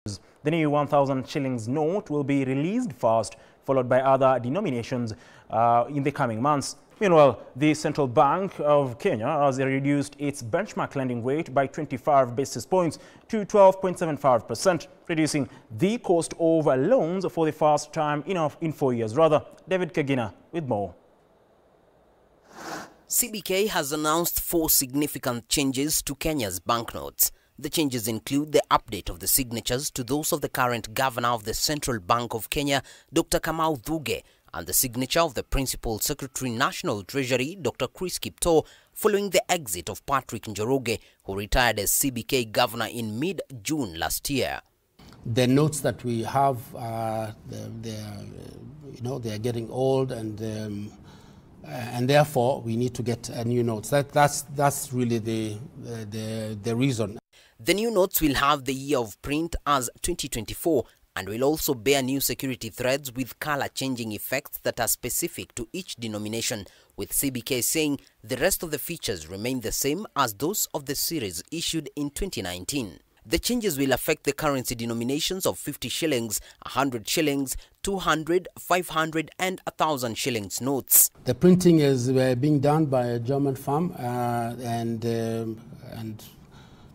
The new 1,000 shillings note will be released first, followed by other denominations in the coming months. Meanwhile, the Central Bank of Kenya has reduced its benchmark lending rate by 25 basis points to 12.75%, reducing the cost of loans for the first time in 4 years. David Kagina with more. CBK has announced 4 significant changes to Kenya's banknotes. The changes include the update of the signatures to those of the current governor of the Central Bank of Kenya, Dr. Kamau Thuge, and the signature of the Principal Secretary National Treasury, Dr. Chris Kipto, following the exit of Patrick Njoroge, who retired as CBK governor in mid-June last year. The notes that we have, they are getting old, and therefore we need to get new notes. That's really the reason. The new notes will have the year of print as 2024 and will also bear new security threads with color-changing effects that are specific to each denomination, with CBK saying the rest of the features remain the same as those of the series issued in 2019. The changes will affect the currency denominations of 50 shillings, 100 shillings, 200, 500 and 1,000 shillings notes. The printing is being done by a German firm and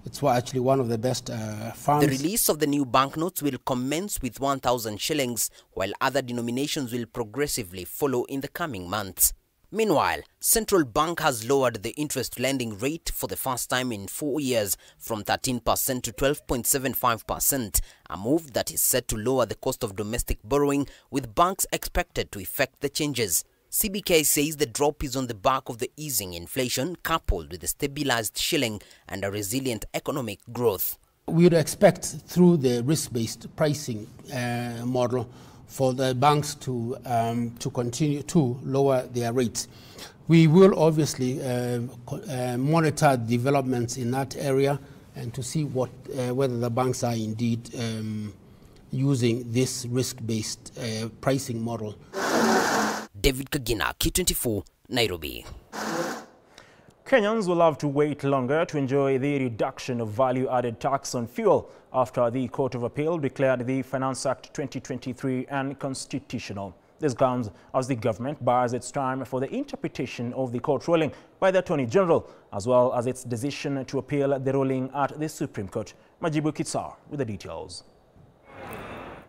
it's actually one of the best firms. The release of the new banknotes will commence with 1,000 shillings, while other denominations will progressively follow in the coming months. Meanwhile, Central Bank has lowered the interest lending rate for the first time in 4 years from 13% to 12.75%, a move that is set to lower the cost of domestic borrowing, with banks expected to effect the changes. CBK says the drop is on the back of the easing inflation coupled with a stabilized shilling and a resilient economic growth. We would expect through the risk-based pricing model for the banks to continue to lower their rates. We will obviously monitor developments in that area and to see whether the banks are indeed using this risk-based pricing model. David Kagina, K24, Nairobi. Kenyans will have to wait longer to enjoy the reduction of value-added tax on fuel after the Court of Appeal declared the Finance Act 2023 unconstitutional. This comes as the government buys its time for the interpretation of the court ruling by the Attorney General, as well as its decision to appeal the ruling at the Supreme Court. Majibu Kitsar with the details.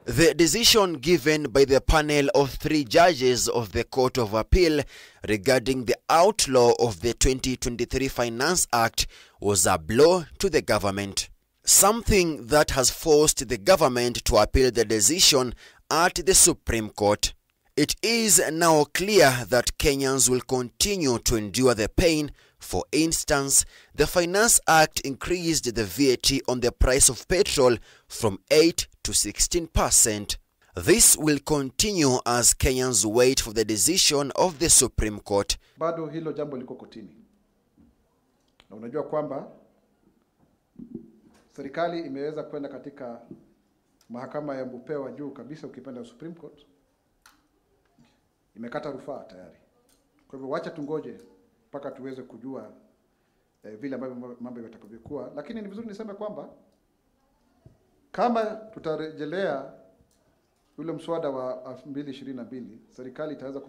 The decision given by the panel of 3 judges of the Court of Appeal regarding the outlaw of the 2023 Finance Act was a blow to the government, something that has forced the government to appeal the decision at the Supreme Court. It is now clear that Kenyans will continue to endure the pain. For instance, the Finance Act increased the VAT on the price of petrol from 8 to 16%. This will continue as Kenyans wait for the decision of the Supreme Court. Bado hilo jambo liko kotini. Na unajua kwamba serikali imeweza kwenda katika mahakama ya upeo wa juu kabisa, ukipenda Supreme Court. Imekata rufaa tayari. Kwa hivyo wacha tungoje mpaka tuweze kujua vile ambavyo mambo yatakavyokuwa, lakini ni vizuri niseme kwamba kama tutarejelea ule mswada wa 2022, serikali itaweza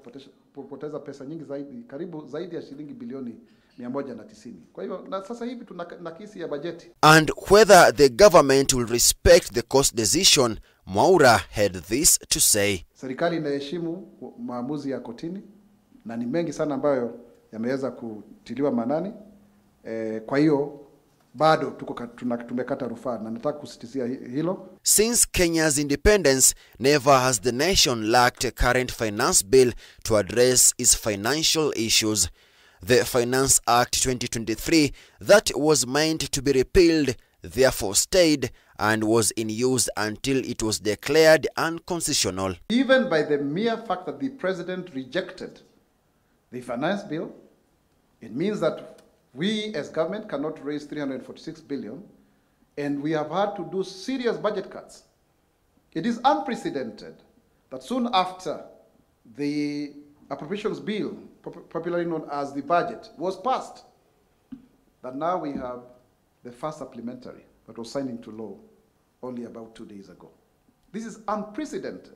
kupoteza pesa nyingi zaidi, karibu zaidi ya shilingi bilioni 190. Kwa hivyo na sasa hivi tuna nakisi ya bajeti. And whether the government will respect the court decision, Mwaura had this to say. Serikali inaheshimu maamuzi ya kotini na ni mengi sana ambayo yameweza kutiliwa manani. Kwa hiyo bado tumekata rufaa na nataka kusitizia hilo. Since Kenya's independence, never has the nation lacked a current finance bill to address its financial issues. The Finance Act 2023 that was meant to be repealed therefore stayed and was in use until it was declared unconstitutional. Even by the mere fact that the president rejected the finance bill, it means that we as government cannot raise 346 billion, and we have had to do serious budget cuts. It is unprecedented that soon after the appropriations bill, popularly known as the budget, was passed, that now we have the first supplementary that was signed into law only about 2 days ago. This is unprecedented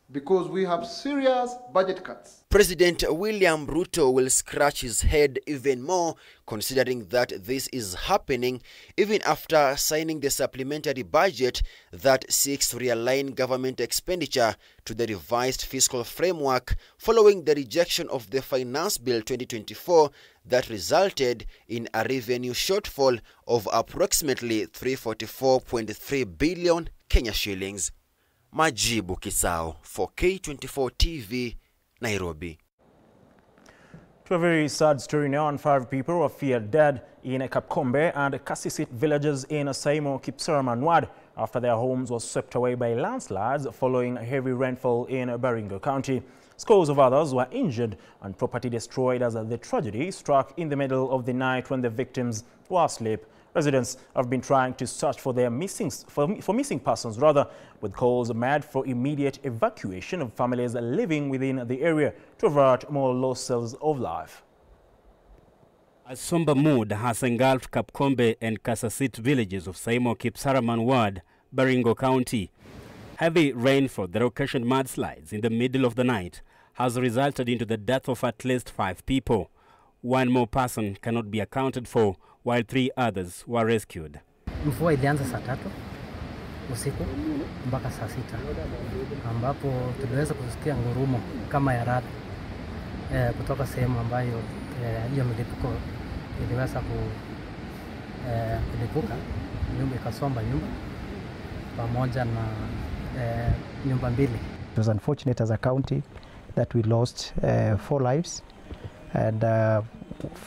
because we have serious budget cuts. President William Ruto will scratch his head even more, considering that this is happening even after signing the supplementary budget that seeks to realign government expenditure to the revised fiscal framework following the rejection of the Finance Bill 2024 that resulted in a revenue shortfall of approximately 344.3 billion Kenya shillings. Majibu Kisao for K24 TV, Nairobi. To a very sad story now, and 5 people were feared dead in Kapkombe and Kasisit villages in Saimo Kipsaraman ward after their homes were swept away by landslides following heavy rainfall in Baringo County. Scores of others were injured and property destroyed as the tragedy struck in the middle of the night when the victims were asleep. Residents have been trying to search for their missing persons, with calls made for immediate evacuation of families living within the area to avert more losses of life. A somber mood has engulfed Kapkombe and Kasasit villages of Saimo Kipsaraman ward, Baringo County. Heavy rainfall that occasioned mudslides in the middle of the night has resulted into the death of at least 5 people. One more person cannot be accounted for, while 3 others were rescued. Mvua ilianza saa 3 usiku mpaka saa 6 ambapo tuliweza kusikia ngurumo kama ya radi kutoka sehemu ambayo hiyo mlipuko iliweza kulipuka. Nyumba ikasomba nyumba pamoja na nyumba 2. It was unfortunate as a county that we lost 4 lives, and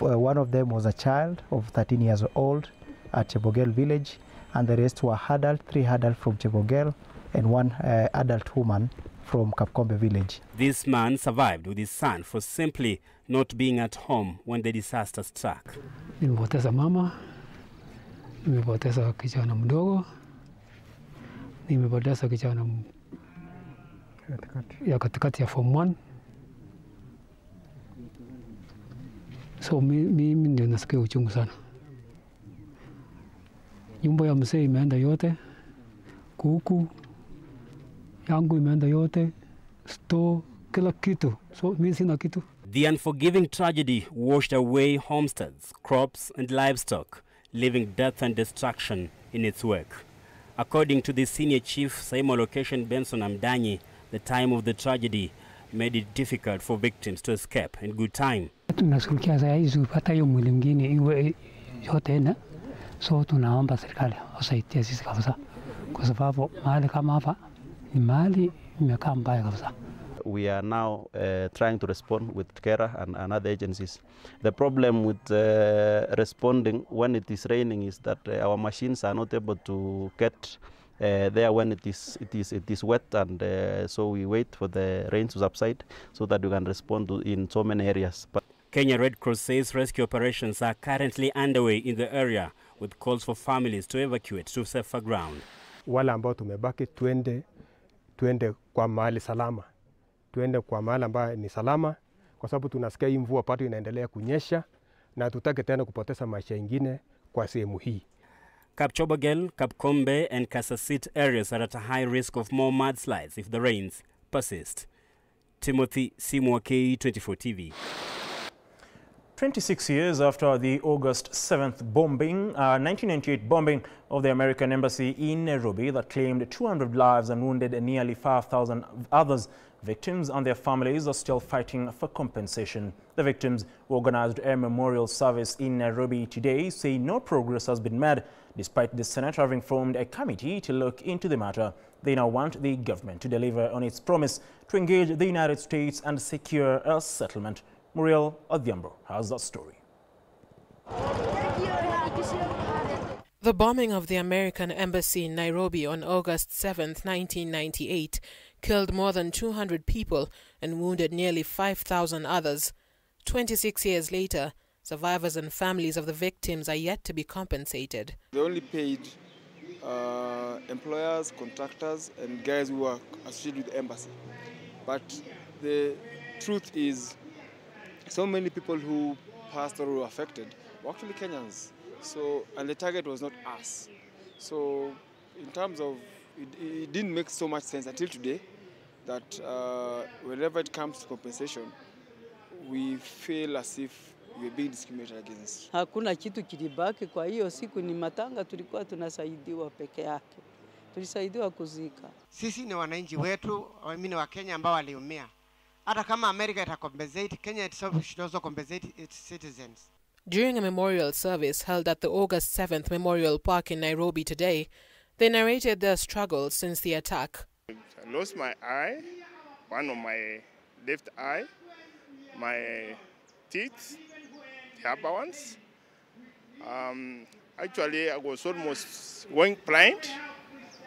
one of them was a child of 13 years old at Chebogel village, and the rest were adult, 3 adults from Chebogel and 1 adult woman from Kapkombe village. This man survived with his son for simply not being at home when the disaster struck. Nimepoteza mama, nimepoteza kijana mdogo, nimepoteza kijana katikati ya form 1. So mimi ndio nasikia uchungu sana. Nyumba ya mzee imeenda yote, kuku yangu imeenda yote, store, kila kitu. So mimi sina kitu. The unforgiving tragedy washed away homesteads, crops and livestock, leaving death and destruction in its wake. According to the senior chief Saimo location Benson Amdanyi, the time of the tragedy made it difficult for victims to escape in good time. Tunashughulikia saa hizi hata hiyo mwili mwingine iwe yote na so tunaomba serikali wasaidie sisi kabisa, kwa sababu mahali kama hapa ni mahali imekaa mbaya kabisa. We are now trying to respond with KERA and other agencies. The problem with responding when it is raining is that our machines are not able to get there when it is wet, and so we wait for the rain to subside so that we can respond in so many areas. But Kenya Red Cross says rescue operations are currently underway in the area, with calls for families to evacuate to safer ground. Wale ambao tumebaki tuende kwa mahali salama. Tuende kwa mahali ambayo ni salama, kwa sababu tunasikia hii mvua pato inaendelea kunyesha na tutake tena kupoteza maisha ingine kwa sehemu hii. Kapchobagel, Kapkombe and Kasasit areas are at a high risk of more mudslides if the rains persist. Timothy Simwa, K24 TV. 26 years after the August 7th bombing, 1998 bombing of the American embassy in Nairobi that claimed 200 lives and wounded nearly 5,000 others, victims and their families are still fighting for compensation. The victims, who organized a memorial service in Nairobi today, say no progress has been made, despite the Senate having formed a committee to look into the matter. They now want the government to deliver on its promise to engage the United States and secure a settlement. Muriel Odhiambo has that story. The bombing of the American embassy in Nairobi on August 7, 1998, killed more than 200 people and wounded nearly 5,000 others. 26 years later, survivors and families of the victims are yet to be compensated. They only paid employers, contractors, and guys who are associated with the embassy. But the truth is, so many people who passed or were affected were actually Kenyans. So, and the target was not us. So in terms of, it didn't make so much sense until today that whenever it comes to compensation, we feel as if we're being discriminated against. Hakuna kitu kilibaki, kwa hiyo siku ni matanga, tulikuwa tunasaidiwa peke yake. Tulisaidiwa kuzika. Sisi ni wananchi wetu, mimi ni wa Kenya ambao waliumia. Hata kama America itacompensate, Kenya itself should also compensate its citizens. During a memorial service held at the August 7th Memorial Park in Nairobi today, they narrated their struggles since the attack. I lost my eye, one of my left eye, my teeth, the upper ones. Actually, I was almost going blind,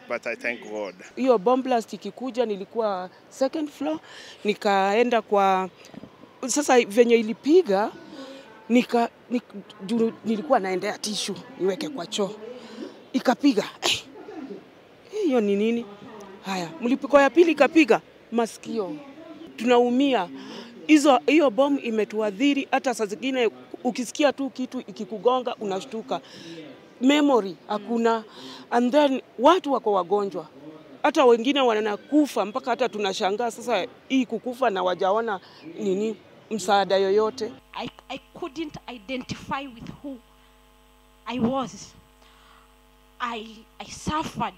but I thank God. Hiyo bomb blast ikikuja, nilikuwa second floor, nikaenda kwa, sasa venye ilipiga, nilikuwa naendea tissue niweke kwa choo, ikapiga. Hiyo ni nini? Haya, mlipuko ya pili ikapiga masikio, tunaumia. Hiyo bomb imetuadhiri, hata saa zingine ukisikia tu kitu ikikugonga unashtuka. Memory hakuna, and then watu wako wagonjwa, hata wengine wanakufa, mpaka hata tunashangaa sasa hii kukufa na wajaona nini msaada yoyote. I couldn't identify with who I was. I suffered.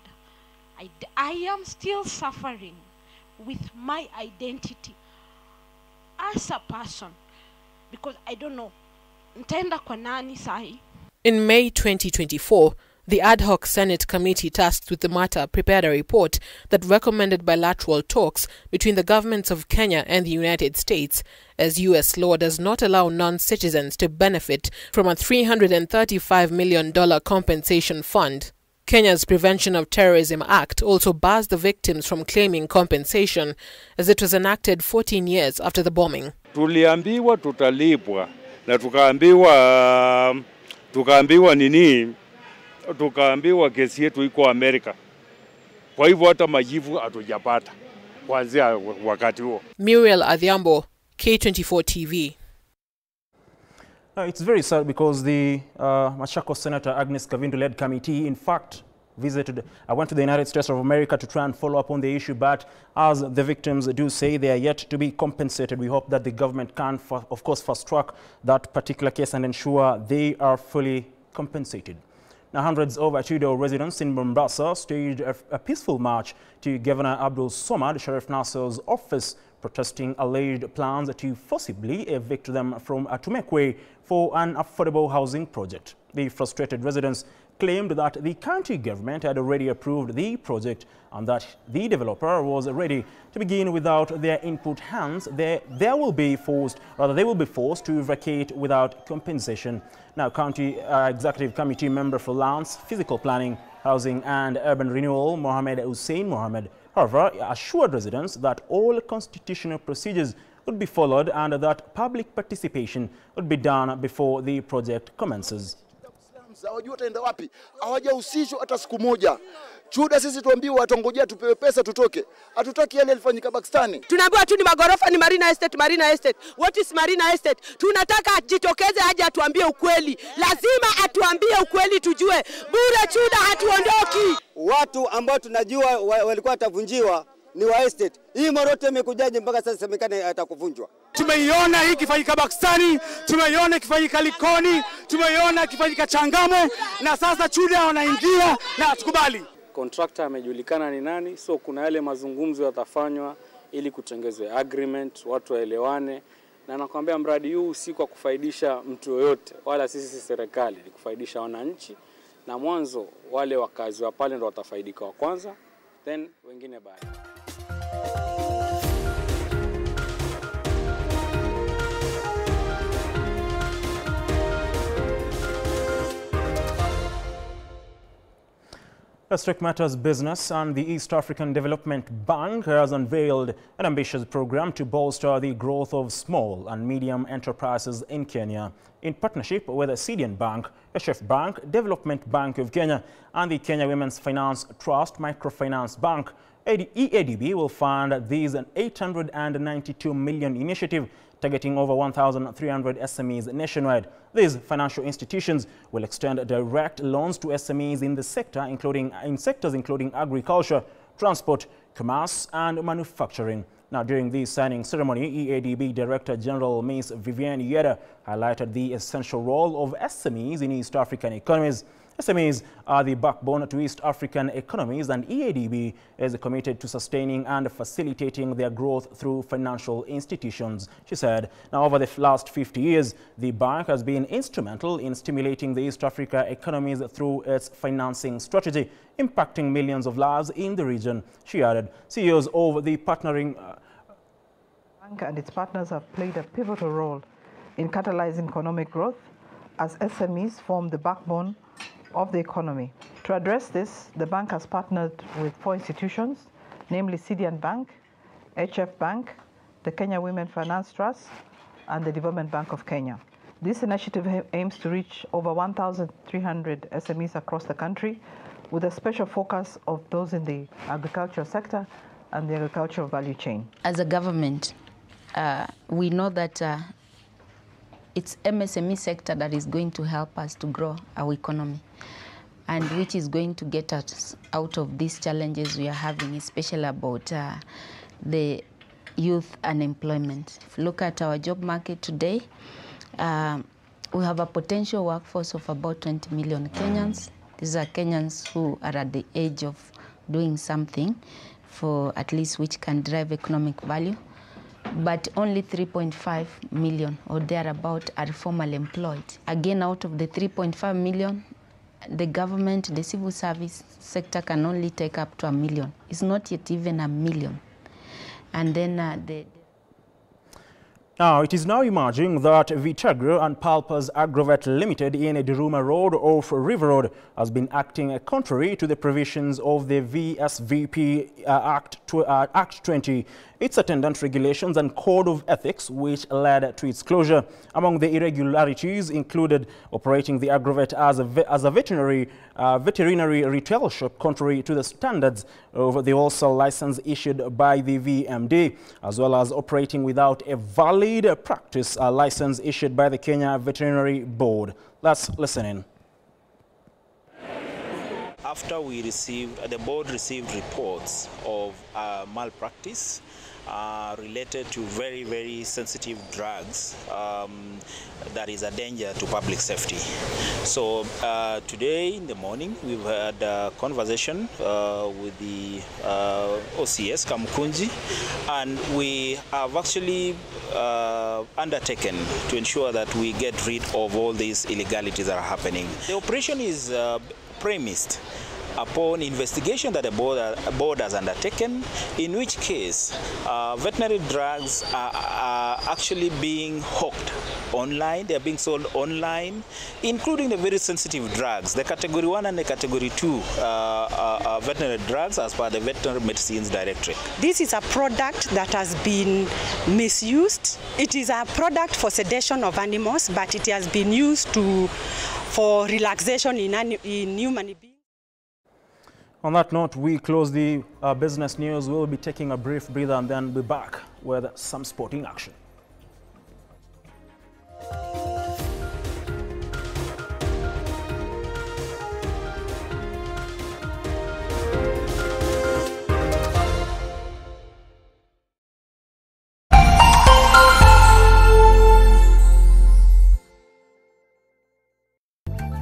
I am still suffering with my identity as a person, because I don't know nitaenda kwa nani sahi. In May 2024, the ad hoc Senate committee tasked with the matter prepared a report that recommended bilateral talks between the governments of Kenya and the United States, as U.S. law does not allow non-citizens to benefit from a $335 million compensation fund. Kenya's Prevention of Terrorism Act also bars the victims from claiming compensation, as it was enacted 14 years after the bombing. Tuliambiwa tutalipwa na tukaambiwa kesi yetu iko Amerika. Kwa hivyo hata majibu hatujapata kuanzia wakati huo. Muriel Adhiambo, K24 TV. It's very sad because the Machakos Senator Agnes Kavindu-led committee, in fact, went to the United States of America to try and follow up on the issue, but as the victims do say, they are yet to be compensated. We hope that the government can, of course, fast-track that particular case and ensure they are fully compensated. Now, hundreds of Atudo residents in Mombasa staged a peaceful march to Governor Abdul Somad Sharif Nasser's office, protesting alleged plans to forcibly evict them from Atumekwe for an affordable housing project. The frustrated residents claimed that the county government had already approved the project and that the developer was ready to begin without their input. Hence, they will be forced to vacate without compensation. Now, County Executive Committee member for Lands, Physical Planning, Housing and Urban Renewal, Mohammed Hussein Mohammed, however, assured residents that all constitutional procedures would be followed and that public participation would be done before the project commences. Hawajua wataenda wapi, hawajahusishwa hata siku moja. Chuda sisi tuambiwa atongojea tupewe pesa tutoke. Hatutaki yale yalifanyika Pakistani. Tunaambiwa tu ni magorofa, ni Marina Estate, Marina Estate. What is Marina Estate? Tunataka ajitokeze aje atuambie ukweli. Lazima atuambie ukweli tujue. Bure Chuda hatuondoki. Watu ambao tunajua walikuwa watavunjiwa ni wa estate. Hii morote imekujaje mpaka sasa semekane atakuvunjwa? Tumeiona hii kifanyika Pakistani, tumeiona kifanyika Likoni, tumeiona kifanyika Changamwe, na sasa Chuda wanaingia na atukubali. Contractor amejulikana ni nani, so kuna yale mazungumzo yatafanywa ili kutengezwe agreement, watu waelewane, na nakwambia mradi huu si kwa kufaidisha mtu yoyote wala sisi serikali, ni kufaidisha wananchi, na mwanzo wale wakazi wa pale ndo watafaidika wa kwanza, then wengine baadaye. Let's talk matters business, and the East African Development Bank has unveiled an ambitious program to bolster the growth of small and medium enterprises in Kenya. In partnership with the Cedian Bank, Chef Bank, Development Bank of Kenya, and the Kenya Women's Finance Trust Microfinance Bank, EADB will fund these an $892 million initiative targeting over 1,300 SMEs nationwide. These financial institutions will extend direct loans to SMEs in the sector, in sectors including agriculture, transport, commerce, and manufacturing. Now, during the signing ceremony, EADB Director General Ms. Vivienne Yeda highlighted the essential role of SMEs in East African economies. SMEs are the backbone to East African economies, and EADB is committed to sustaining and facilitating their growth through financial institutions. She said, now over the last 50 years, the bank has been instrumental in stimulating the East Africa economies through its financing strategy, impacting millions of lives in the region. She added, CEOs of the partnering bank and its partners have played a pivotal role in catalyzing economic growth as SMEs form the backbone of the economy. To address this, the bank has partnered with 4 institutions, namely CDN Bank, HF Bank, the Kenya Women Finance Trust, and the Development Bank of Kenya. This initiative aims to reach over 1,300 SMEs across the country, with a special focus of those in the agricultural sector and the agricultural value chain. As a government, we know that it's MSME sector that is going to help us to grow our economy, and which is going to get us out of these challenges we are having, especially about the youth unemployment. If you look at our job market today, we have a potential workforce of about 20 million Kenyans. These are Kenyans who are at the age of doing something for at least which can drive economic value. But only 3.5 million or thereabout are formally employed. Again, out of the 3.5 million, the government, the civil service sector can only take up to 1 million. It's not yet even 1 million. And then Now, it is now emerging that Vitagro and Palpers Agrovet Limited in Duruma Road off River Road has been acting contrary to the provisions of the VSVP Act 20, its attendant regulations and code of ethics, which led to its closure. Among the irregularities included operating the Agrovet as a veterinary retail shop contrary to the standards of the wholesale license issued by the VMD, as well as operating without a valid practice license issued by the Kenya Veterinary Board. Let's listen in. After the board received reports of malpractice related to very, very sensitive drugs that is a danger to public safety. So today in the morning we've had a conversation with the OCS Kamukunji, and we have actually undertaken to ensure that we get rid of all these illegalities that are happening. The operation is premised upon investigation that the board has undertaken, in which case veterinary drugs are actually being hawked online. They are being sold online, including the very sensitive drugs, the Category 1 and the Category 2 veterinary drugs as per the Veterinary Medicines Directorate. This is a product that has been misused. It is a product for sedation of animals, but it has been used for relaxation in human beings. On that note, we close the business news. We'll be taking a brief breather and then be back with some sporting action.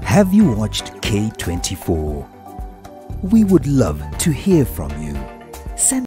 Have you watched K24? We would love to hear from you. Send